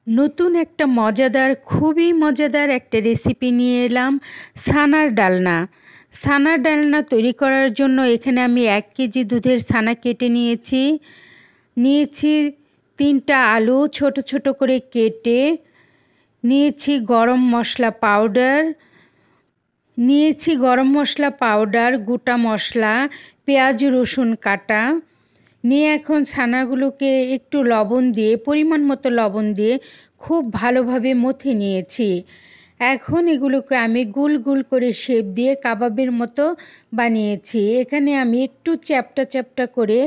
নতুন একটা মজাদার, খুবই মজাদার একটা রেসিপি নিয়ে এলাম, ছানার ডালনা। ছানার ডালনা তৈরি করার জন্য এখানে আমি 1 কেজি দুধের ছানা কেটে নিয়েছি 3টা আলু ছোট ছোট করে কেটে নিয়েছি, গরম মশলা পাউডার, গোটা মশলা, পেঁয়াজ রসুন কাটা নিয়ে এখন ছানাগুলোকে একটু পরিমাণ মতো লবণ দিয়ে খুব ভালোভাবে মথে নিয়েছি। এখন এগুলোকে আমি গোল গোল করে শেপ দিয়ে কাবাবের মতো বানিয়েছি। এখানে আমি একটু চ্যাপ্টা চ্যাপ্টা করে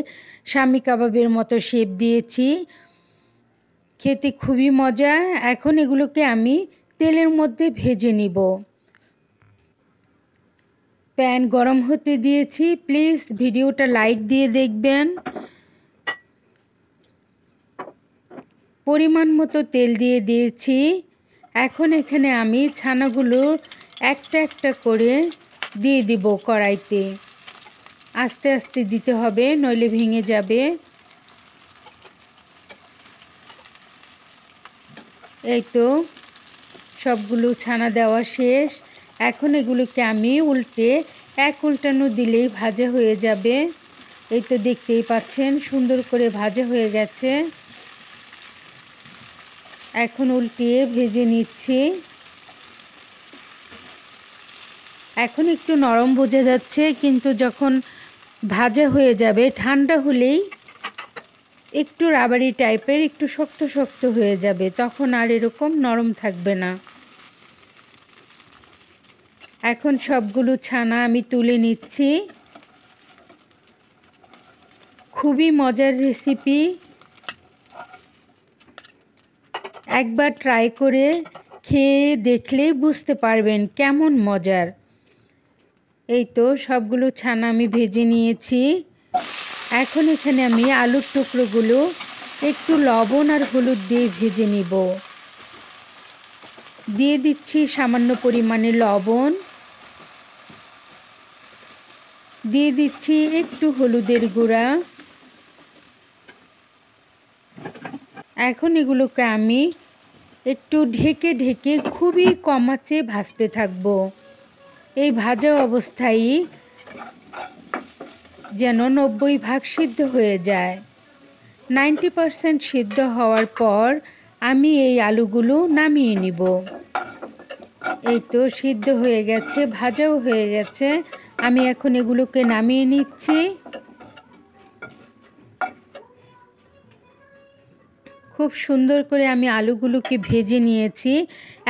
শামি কাবাবের মতো শেপ দিয়েছি। খেতে খুবই মজা। এখন এগুলোকে আমি তেলের মধ্যে ভেজে নিব। প্যান গরম হতে দিয়েছি, প্লিজ ভিডিওটা লাইক দিয়ে দেখবেন। পরিমাণ মতো তেল দিয়ে দিয়েছি। এখন এখানে আমি ছানাগুলো একটা একটা করে দিয়ে দিব কড়াইতে। আস্তে আস্তে দিতে হবে, নইলে ভেঙে যাবে। এই তো সবগুলো ছানা দেওয়া শেষ। এখন এগুলোকে আমি এক উল্টানো দিলেই ভাজা হয়ে যাবে। এই তো দেখতেই পাচ্ছেন সুন্দর করে ভাজা হয়ে গেছে। এখন উল্টিয়ে ভেজে নিচ্ছি। এখন একটু নরম বোঝা যাচ্ছে, কিন্তু যখন ভাজা হয়ে যাবে ঠান্ডা হলেই একটু রাবারি টাইপের, একটু শক্ত শক্ত হয়ে যাবে, তখন আর এরকম নরম থাকবে না। এখন সবগুলো ছানা আমি তুলে নিচ্ছি। খুবই মজার রেসিপি, একবার ট্রাই করে খেয়ে দেখলেই বুঝতে পারবেন কেমন মজার। এই তো সবগুলো ছানা আমি ভেজে নিয়েছি। এখন এখানে আমি আলুর টুকরোগুলো একটু লবণ আর হলুদ দিয়ে ভেজে নিব। দিয়ে দিচ্ছি সামান্য পরিমাণে লবণ, দিয়ে দিচ্ছি একটু হলুদের গুঁড়া। এখন এগুলোকে আমি একটু ঢেকে ঢেকে খুবই কম আঁচে ভাজতে থাকবো। এই ভাজা অবস্থায় যেন 90% সিদ্ধ হয়ে যায়। 90% সিদ্ধ হওয়ার পর আমি এই আলুগুলো নামিয়ে নিব। এই তো সিদ্ধ হয়ে গেছে, ভাজাও হয়ে গেছে। আমি এখন এগুলোকে নামিয়ে নিচ্ছি। খুব সুন্দর করে আমি আলুগুলোকে ভেজে নিয়েছি।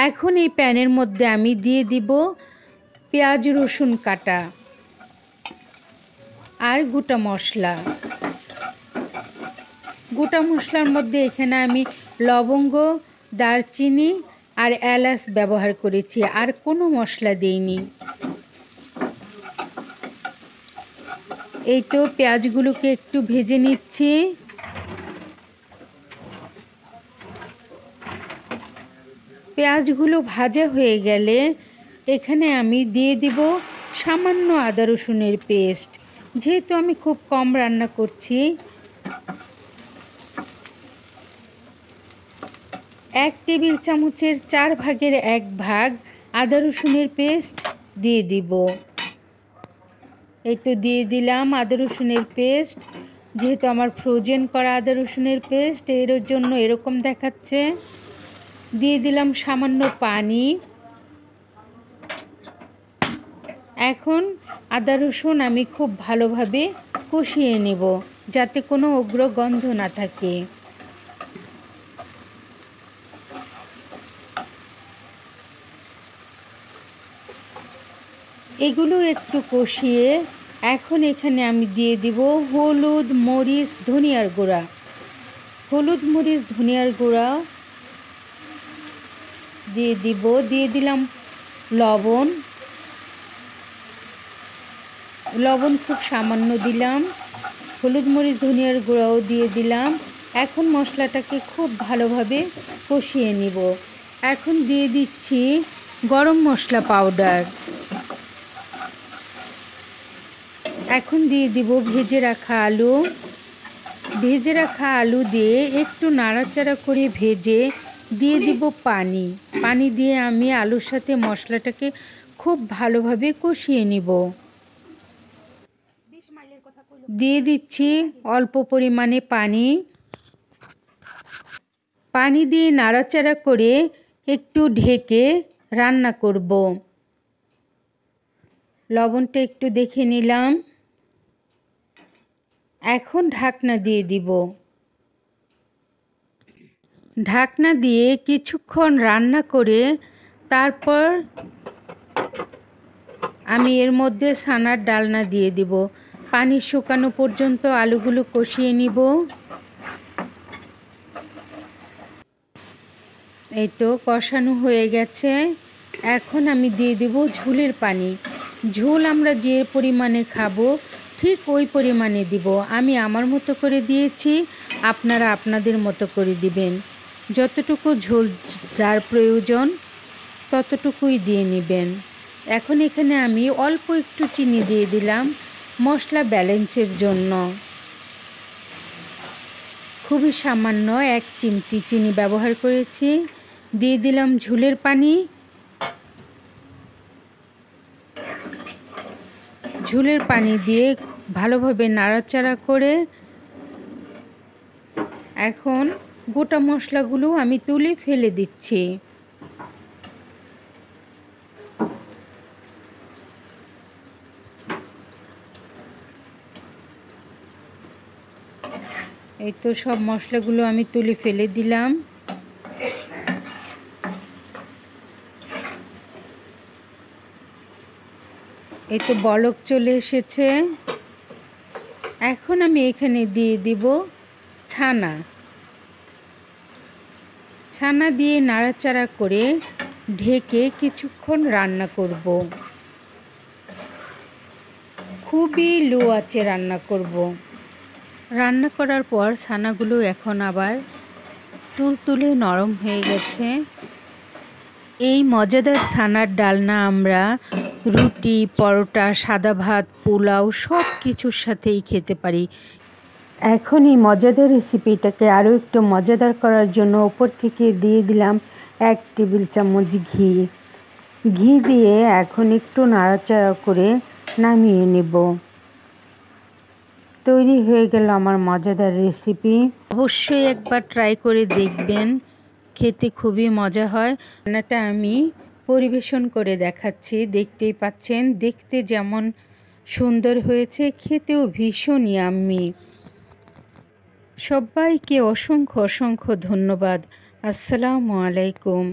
এখন এই প্যানের মধ্যে আমি দিয়ে দিব পেঁয়াজ রসুন কাটা আর গোটা মশলা। গোটা মশলার মধ্যে এখানে আমি লবঙ্গ, দারচিনি আর এলাচ ব্যবহার করেছি, আর কোনো মশলা দেইনি। এই তো পেঁয়াজগুলোকে একটু ভেজে নিচ্ছি। পেঁয়াজগুলো ভাজা হয়ে গেলে এখানে আমি দিয়ে দিব সামান্য আদা রসুনের পেস্ট। যেহেতু আমি খুব কম রান্না করছি, 1 টেবিল চামচের 4 ভাগের 1 ভাগ আদা রসুনের পেস্ট দিয়ে দিব। এই তো দিয়ে দিলাম আদা রসুনের পেস্ট। যেহেতু আমার ফ্রোজেন করা আদা রসুনের পেস্ট, এর জন্য এরকম দেখাচ্ছে। দিয়ে দিলাম সামান্য পানি। এখন আদা রসুন আমি খুব ভালোভাবে কষিয়ে নেব, যাতে কোনো উগ্র গন্ধ না থাকে। এগুলো একটু কষিয়ে এখন এখানে আমি দিয়ে দিব হলুদ, মরিচ, ধনিয়ার গুঁড়া। হলুদ, মরিচ, ধনিয়ার গুঁড়া দিয়ে দিব। দিয়ে দিলাম লবণ। লবণ খুব সামান্য দিলাম। হলুদ, মরিচ, ধনিয়ার গুঁড়াও দিয়ে দিলাম। এখন মশলাটাকে খুব ভালোভাবে কষিয়ে নিব। এখন দিয়ে দিচ্ছি গরম মশলা পাউডার। এখন দিয়ে দিব ভেজে রাখা আলু। ভেজে রাখা আলু দিয়ে একটু নাড়াচাড়া করে ভেজে দিয়ে দিব পানি। পানি দিয়ে আমি আলুর সাথে মশলাটাকে খুব ভালোভাবে কষিয়ে নিব। দিয়ে দিচ্ছি অল্প পরিমাণে পানি। পানি দিয়ে নাড়াচাড়া করে একটু ঢেকে রান্না করব। লবণটা একটু দেখে নিলাম। এখন ঢাকনা দিয়ে দিব। ঢাকনা দিয়ে কিছুক্ষণ রান্না করে তারপর আমি এর মধ্যে ছানার ডালনা দিয়ে দিব। পানি শুকানো পর্যন্ত আলুগুলো কষিয়ে নিব। এই তো কষানো হয়ে গেছে। এখন আমি দিয়ে দেব ঝোলের পানি। ঝোল আমরা যে পরিমাণে খাবো ঠিক ওই পরিমাণে দিব। আমি আমার মতো করে দিয়েছি, আপনারা আপনাদের মতো করে দিবেন। যতটুকু ঝোল যার প্রয়োজন ততটুকুই দিয়ে নেবেন। এখন এখানে আমি অল্প একটু চিনি দিয়ে দিলাম মশলা ব্যালেন্সের জন্য। খুবই সামান্য 1 চিমটি চিনি ব্যবহার করেছি। দিয়ে দিলাম ঝোলের পানি। ঝোলের পানি দিয়ে ভালোভাবে নাড়াচাড়া করে এখন গোটা মশলাগুলো আমি তুলে ফেলে দিচ্ছি। এই তো সব মশলাগুলো আমি তুলে ফেলে দিলাম। এই তো বলক চলে এসেছে। এখন আমি এখানে দিয়ে দিব ছানা। ছানা দিয়ে নাড়াচাড়া করে ঢেকে কিছুক্ষণ রান্না করব। খুবই লো আঁচে রান্না করব। রান্না করার পর ছানাগুলো এখন আবার তুলতুলে নরম হয়ে গেছে। এই মজাদার ছানার ডালনা আমরা রুটি, পরোটা, সাদা ভাত, পোলাও সব কিছুর সাথেই খেতে পারি। এখন এই মজাদার রেসিপিটাকে আরও একটু মজাদার করার জন্য ওপর থেকে দিয়ে দিলাম 1 টেবিল চামচ ঘি। ঘি দিয়ে এখন একটু নাড়াচাড়া করে নামিয়ে নেব। তৈরি হয়ে গেল আমার মজাদার রেসিপি। অবশ্যই একবার ট্রাই করে দেখবেন, খেতে খুবই মজা হয়। রান্নাটা আমি পরিবেশন করে দেখাচ্ছি, দেখতেই পাচ্ছেন। দেখতে যেমন সুন্দর হয়েছে, খেতেও ভীষণ ইয়াম্মি। সবাইকে অসংখ্য অসংখ্য ধন্যবাদ। আসসালামু আলাইকুম।